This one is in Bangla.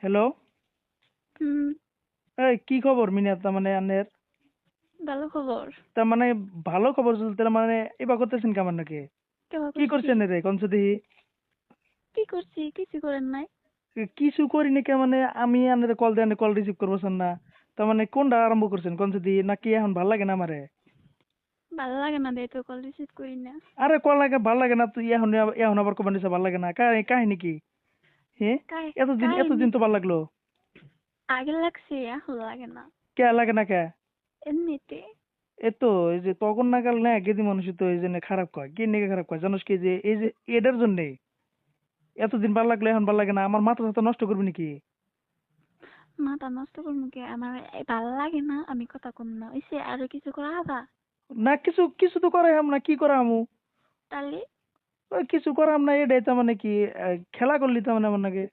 হ্যালো। হুম, এই কি খবর মিনা, তার মানে আনের? ভালো খবর। তার মানে ভালো খবর চলতে, তার মানে এবার করতেছেন কেমন নাকি? কেমন কি করছি? করছেন রে কনসে দেখি? কি করছি? কিছু করেন নাই। কিছু করিনি কে মানে? আমি আনের কল দিয়ে কল রিসিভ করবো না। তার মানে কোনটা আরম্ভ করছেন কনসে দি, নাকি এখন ভাল লাগে না আমারে? ভালো লাগে না, দিয়ে তো কল রিসিভ করি না। আরে কল লাগে ভাল লাগে না তুই এখন? এখন আবার কবার নিছে ভাল লাগে না? কাহিনী কি? হ্যাঁ, এতদিন কাহিনী তো ভাল লাগলো। আগে লাগছে, এখন লাগে না। কে লাগে না কে? এমনিতে। এ তো এই যে তখন নাগাল না গেদি মানুষ তো এই জন্য খারাপ কয়, কি নিকে খারাপ কয় জানোস কি? যে এই যে এটার জন্যে এতদিন ভাল লাগলো এখন ভাল লাগে না, আমার মাথা তো নষ্ট করবি নাকি? মাথা নষ্ট করবো কি? আমার ভালো লাগে না, আমি কথা কম না ওইসে আরো কিছু করা হবা। না, কিছু কিছু তো করাই না, কি করা আমু? তাহলে ওই কিছু করাম না, এটাই তো মানে কি? খেলা করলি তো মানে আমার নাকি?